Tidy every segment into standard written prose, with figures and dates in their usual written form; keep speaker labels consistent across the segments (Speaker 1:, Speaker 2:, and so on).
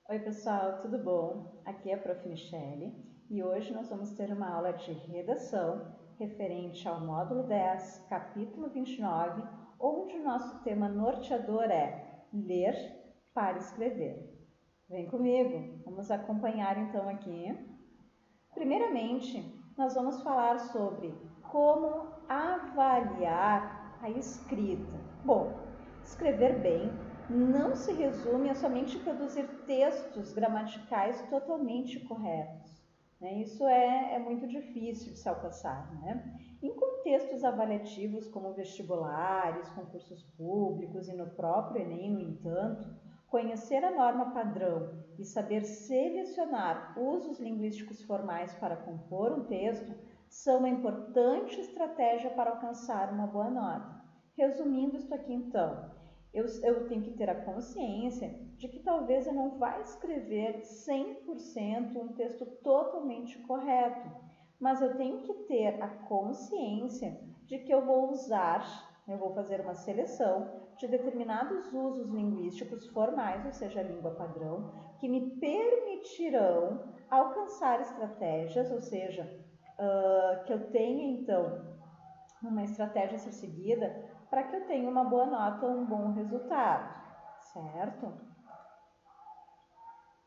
Speaker 1: Oi pessoal, tudo bom? Aqui é a Prof. Michele e hoje nós vamos ter uma aula de redação referente ao módulo 10, capítulo 29, onde o nosso tema norteador é ler para escrever. Vem comigo, vamos acompanhar então aqui. Primeiramente, nós vamos falar sobre como avaliar a escrita. Bom, escrever bem não se resume a somente produzir textos gramaticais totalmente corretos. Isso é muito difícil de se alcançar. Em contextos avaliativos como vestibulares, concursos públicos e no próprio Enem, no entanto, conhecer a norma padrão e saber selecionar usos linguísticos formais para compor um texto são uma importante estratégia para alcançar uma boa nota. Resumindo isto aqui então, eu tenho que ter a consciência de que talvez eu não vá escrever 100% um texto totalmente correto, mas eu tenho que ter a consciência de que eu vou fazer uma seleção de determinados usos linguísticos formais, ou seja, a língua padrão, que me permitirão alcançar estratégias, ou seja, que eu tenha então uma estratégia a ser seguida para que eu tenha uma boa nota, um bom resultado, certo?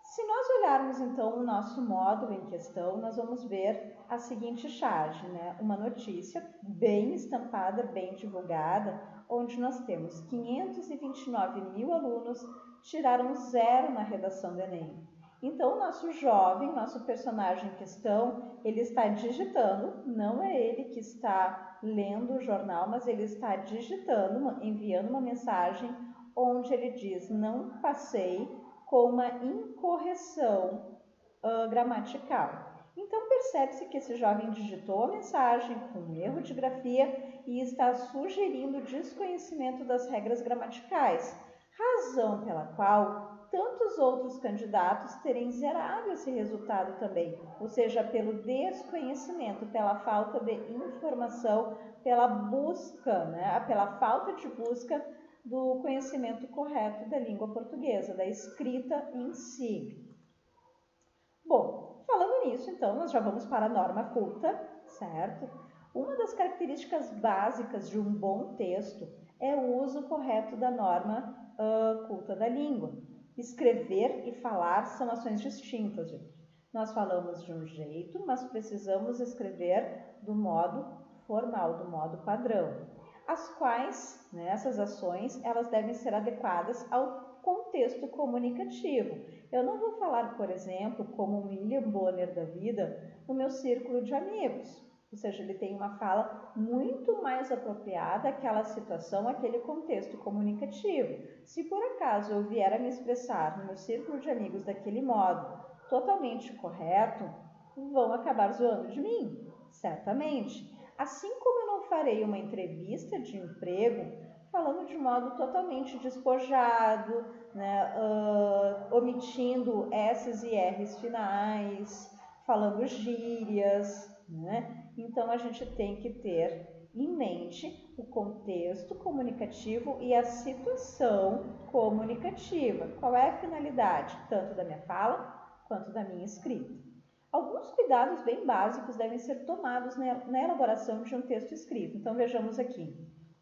Speaker 1: Se nós olharmos então o nosso módulo em questão, nós vamos ver a seguinte charge, uma notícia bem estampada, bem divulgada, onde nós temos 529 mil alunos tiraram 0 na redação do Enem. Então, o nosso jovem, nosso personagem em questão, ele está digitando, não é ele que está lendo o jornal, mas ele está digitando, enviando uma mensagem onde ele diz: não passei, com uma incorreção gramatical. Então, percebe-se que esse jovem digitou a mensagem com um erro de grafia e está sugerindo desconhecimento das regras gramaticais, razão pela qual tantos outros candidatos terem zerado esse resultado também, ou seja, pelo desconhecimento, pela falta de informação, pela busca, pela falta de busca do conhecimento correto da língua portuguesa, da escrita em si. Bom, falando nisso, então, nós já vamos para a norma culta, certo? Uma das características básicas de um bom texto é o uso correto da norma culta da língua. Escrever e falar são ações distintas, gente. Nós falamos de um jeito, mas precisamos escrever do modo formal, do modo padrão. As quais, essas ações, elas devem ser adequadas ao contexto comunicativo. Eu não vou falar, por exemplo, como William Bonner da vida, no meu círculo de amigos. Ou seja, ele tem uma fala muito mais apropriada àquela situação, àquele contexto comunicativo. Se por acaso eu vier a me expressar no meu círculo de amigos daquele modo totalmente correto, vão acabar zoando de mim, certamente. Assim como eu não farei uma entrevista de emprego falando de modo totalmente despojado, omitindo S's e R's finais, falando gírias, Então, a gente tem que ter em mente o contexto comunicativo e a situação comunicativa. Qual é a finalidade, tanto da minha fala quanto da minha escrita? Alguns cuidados bem básicos devem ser tomados na elaboração de um texto escrito. Então, vejamos aqui.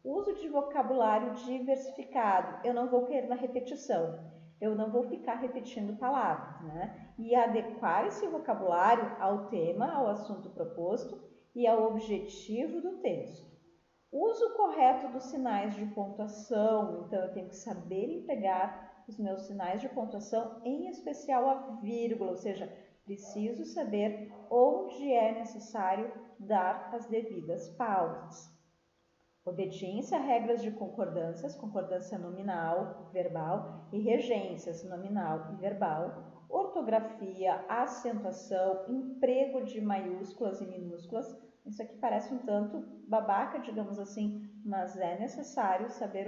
Speaker 1: Uso de vocabulário diversificado. Eu não vou cair na repetição. Eu não vou ficar repetindo palavras, E adequar esse vocabulário ao tema, ao assunto proposto e ao objetivo do texto. Uso correto dos sinais de pontuação. Então, eu tenho que saber empregar os meus sinais de pontuação, em especial a vírgula, ou seja, preciso saber onde é necessário dar as devidas pausas. Obediência a regras de concordâncias, concordância nominal, verbal, e regências nominal e verbal, ortografia, acentuação, emprego de maiúsculas e minúsculas. Isso aqui parece um tanto babaca, digamos assim, mas é necessário saber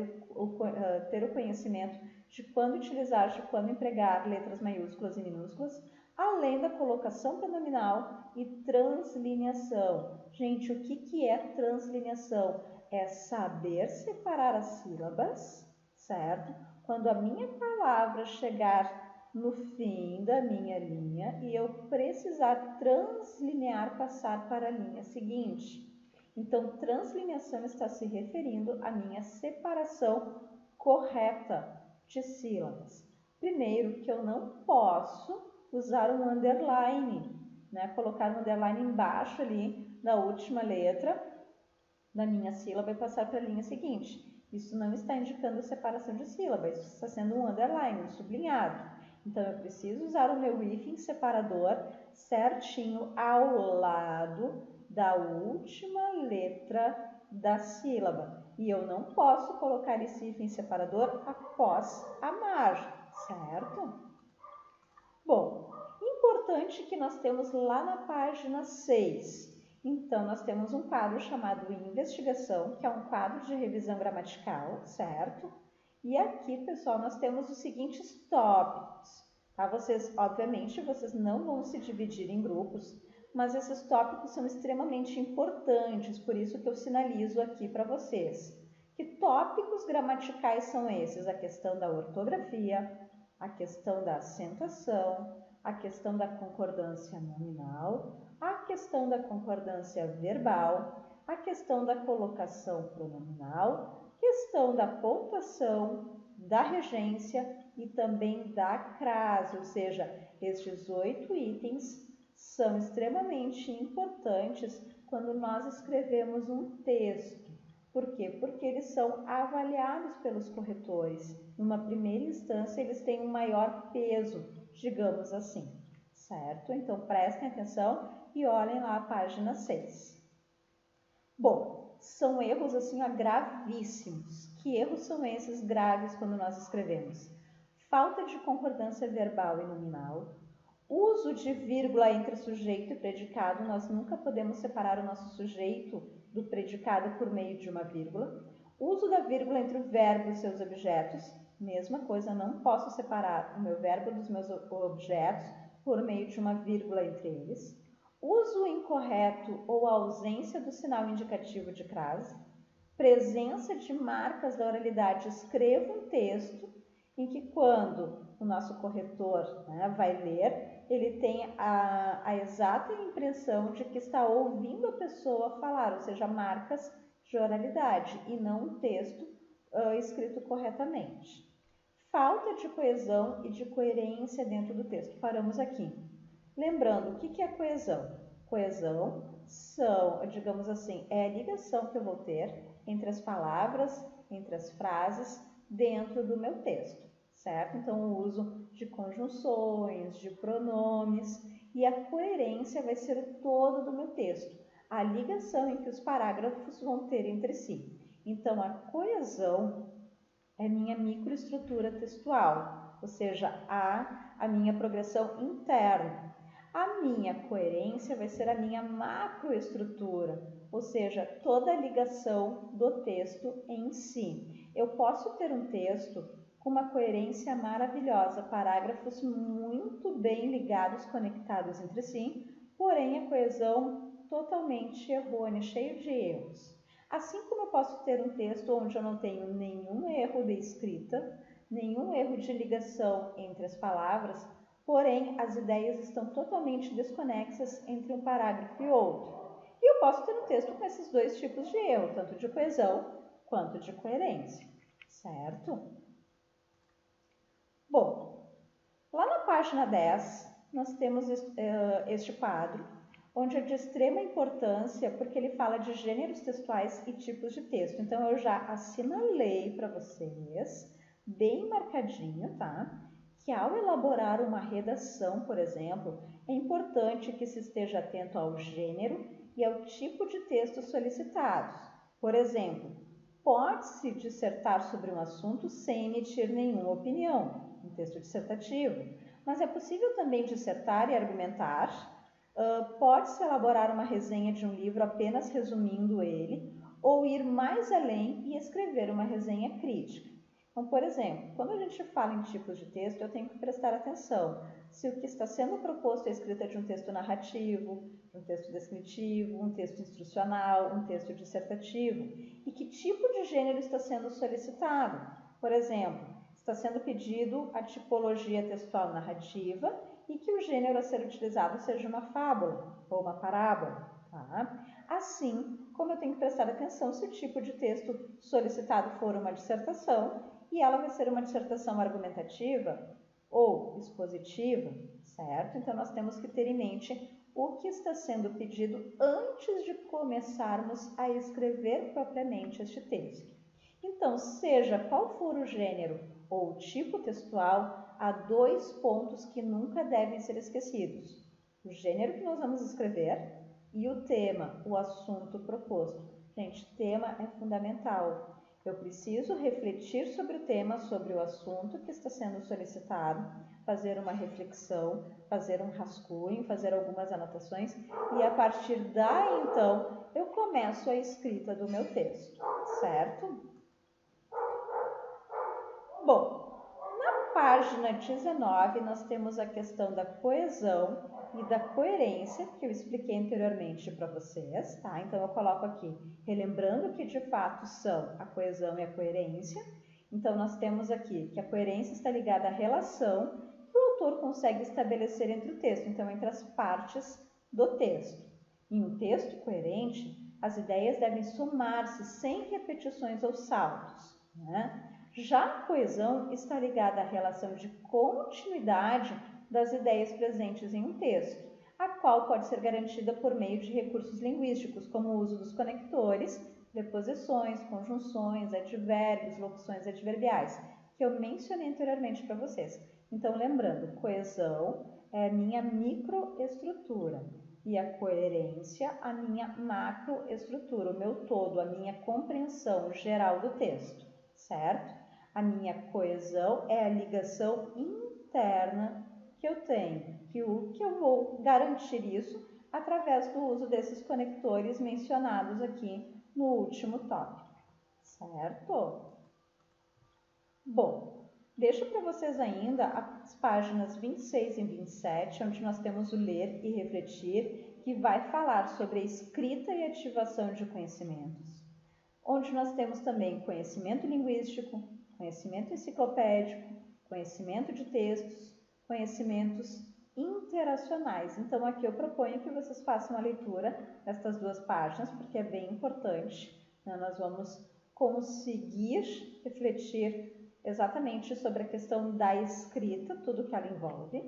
Speaker 1: ter o conhecimento de quando utilizar, de quando empregar letras maiúsculas e minúsculas, além da colocação pronominal e translineação. Gente, o que é translineação? É saber separar as sílabas, certo? Quando a minha palavra chegar no fim da minha linha e eu precisar translinear, passar para a linha seguinte. Então, translineação está se referindo à minha separação correta de sílabas. Primeiro, que eu não posso usar um underline, né? Colocar um underline embaixo ali na última letra da minha sílaba e passar para a linha seguinte. Isso não está indicando separação de sílabas, isso está sendo um underline, um sublinhado. Então, eu preciso usar o meu hífen separador certinho ao lado da última letra da sílaba. E eu não posso colocar esse hífen separador após a margem, certo? Bom, importante que nós temos lá na página 6. Então, nós temos um quadro chamado Investigação, que é um quadro de revisão gramatical, certo? E aqui, pessoal, nós temos os seguintes tópicos. Tá? Obviamente, vocês não vão se dividir em grupos, mas esses tópicos são extremamente importantes, por isso que eu sinalizo aqui para vocês. Que tópicos gramaticais são esses? A questão da ortografia, a questão da acentuação, a questão da concordância nominal, a questão da concordância verbal, a questão da colocação pronominal, questão da pontuação, da regência e também da crase, ou seja, estes 8 itens são extremamente importantes quando nós escrevemos um texto. Por quê? Porque eles são avaliados pelos corretores. Numa primeira instância, eles têm um maior peso, digamos assim, certo? Então, prestem atenção e olhem lá a página 6. Bom, são erros assim gravíssimos. Que erros são esses graves quando nós escrevemos? Falta de concordância verbal e nominal, uso de vírgula entre sujeito e predicado, nós nunca podemos separar o nosso sujeito do predicado por meio de uma vírgula, uso da vírgula entre o verbo e seus objetos, mesma coisa, não posso separar o meu verbo dos meus objetos por meio de uma vírgula entre eles, uso incorreto ou ausência do sinal indicativo de crase, presença de marcas da oralidade, escrevo um texto em que quando o nosso corretor vai ler, ele tem a exata impressão de que está ouvindo a pessoa falar, ou seja, marcas de oralidade e não um texto escrito corretamente. Falta de coesão e de coerência dentro do texto. Paramos aqui. Lembrando, o que é coesão? Coesão são, digamos assim, é a ligação que eu vou ter entre as palavras, entre as frases, dentro do meu texto, certo? Então, o uso de conjunções, de pronomes, e a coerência vai ser o todo do meu texto, a ligação em que os parágrafos vão ter entre si. Então, a coesão é minha microestrutura textual, ou seja, a minha progressão interna. A minha coerência vai ser a minha macroestrutura, ou seja, toda a ligação do texto em si. Eu posso ter um texto com uma coerência maravilhosa, parágrafos muito bem ligados, conectados entre si, porém a coesão totalmente errônea, cheio de erros. Assim como eu posso ter um texto onde eu não tenho nenhum erro de escrita, nenhum erro de ligação entre as palavras, porém as ideias estão totalmente desconexas entre um parágrafo e outro. E eu posso ter um texto com esses dois tipos de erro, tanto de coesão quanto de coerência, certo? Bom, lá na página 10, nós temos este quadro, onde é de extrema importância, porque ele fala de gêneros textuais e tipos de texto. Então, eu já assinalei para vocês, bem marcadinho, tá? Que ao elaborar uma redação, por exemplo, é importante que se esteja atento ao gênero e ao tipo de texto solicitados. Por exemplo, pode-se dissertar sobre um assunto sem emitir nenhuma opinião, um texto dissertativo, mas é possível também dissertar e argumentar. Pode-se elaborar uma resenha de um livro apenas resumindo ele, ou ir mais além e escrever uma resenha crítica. Então, por exemplo, quando a gente fala em tipos de texto, eu tenho que prestar atenção se o que está sendo proposto é a escrita de um texto narrativo, um texto descritivo, um texto instrucional, um texto dissertativo, e que tipo de gênero está sendo solicitado. Por exemplo, está sendo pedido a tipologia textual narrativa e que o gênero a ser utilizado seja uma fábula ou uma parábola. Tá? Assim como eu tenho que prestar atenção se o tipo de texto solicitado for uma dissertação e ela vai ser uma dissertação argumentativa ou expositiva, certo? Então, nós temos que ter em mente o que está sendo pedido antes de começarmos a escrever propriamente este texto. Então, seja qual for o gênero ou o tipo textual, há 2 pontos que nunca devem ser esquecidos: o gênero que nós vamos escrever e o tema, o assunto proposto. Gente, tema é fundamental. Eu preciso refletir sobre o tema, sobre o assunto que está sendo solicitado, fazer uma reflexão, fazer um rascunho, fazer algumas anotações e a partir daí, então, eu começo a escrita do meu texto, certo? Bom, na página 19 nós temos a questão da coesão e da coerência, que eu expliquei anteriormente para vocês, tá? Então eu coloco aqui, relembrando que de fato são a coesão e a coerência. Então nós temos aqui que a coerência está ligada à relação que o autor consegue estabelecer entre o texto, então entre as partes do texto. Em um texto coerente, as ideias devem somar-se sem repetições ou saltos, né? Já a coesão está ligada à relação de continuidade das ideias presentes em um texto, a qual pode ser garantida por meio de recursos linguísticos, como o uso dos conectores, preposições, conjunções, advérbios, locuções adverbiais, que eu mencionei anteriormente para vocês. Então, lembrando, coesão é a minha microestrutura e a coerência a minha macroestrutura, o meu todo, a minha compreensão geral do texto, certo? A minha coesão é a ligação interna que eu tenho, que eu vou garantir isso através do uso desses conectores mencionados aqui no último tópico, certo? Bom, deixo para vocês ainda as páginas 26 e 27, onde nós temos o ler e refletir, que vai falar sobre a escrita e ativação de conhecimentos, onde nós temos também conhecimento linguístico, conhecimento enciclopédico, conhecimento de textos, conhecimentos interacionais. Então, aqui eu proponho que vocês façam a leitura destas 2 páginas, porque é bem importante, né? Nós vamos conseguir refletir exatamente sobre a questão da escrita, tudo que ela envolve.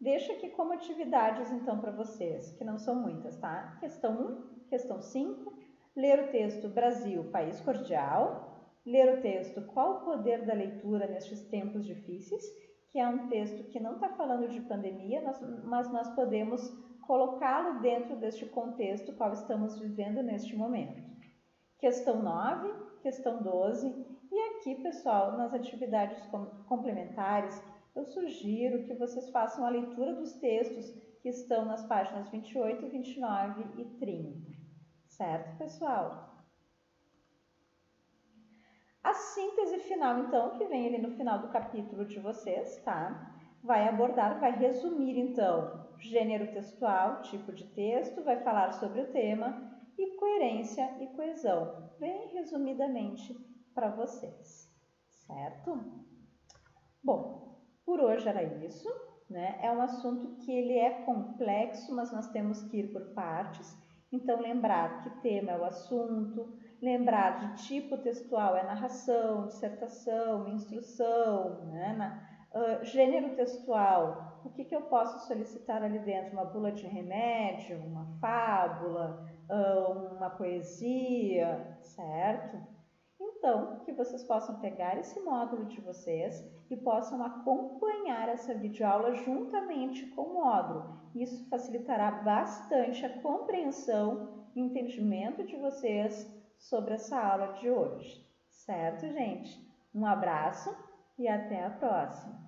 Speaker 1: Deixo aqui como atividades, então, para vocês, que não são muitas, tá? Questão 1, questão 5, ler o texto Brasil, País Cordial. Ler o texto Qual o Poder da Leitura nestes Tempos Difíceis, que é um texto que não está falando de pandemia, mas nós podemos colocá-lo dentro deste contexto qual estamos vivendo neste momento. Questão 9, questão 12, e aqui, pessoal, nas atividades complementares, eu sugiro que vocês façam a leitura dos textos que estão nas páginas 28, 29 e 30. Certo, pessoal? A síntese final, então, que vem ali no final do capítulo de vocês, tá? Vai abordar, vai resumir, então, gênero textual, tipo de texto, vai falar sobre o tema e coerência e coesão, bem resumidamente para vocês, certo? Bom, por hoje era isso, né? É um assunto que ele é complexo, mas nós temos que ir por partes. Então, lembrar que tema é o assunto, lembrar de tipo textual é narração, dissertação, instrução, né? Gênero textual, o que eu posso solicitar ali dentro? Uma bula de remédio, uma fábula, uma poesia, certo? Então, que vocês possam pegar esse módulo de vocês e possam acompanhar essa videoaula juntamente com o módulo. Isso facilitará bastante a compreensão e entendimento de vocês sobre essa aula de hoje. Certo, gente? Um abraço e até a próxima!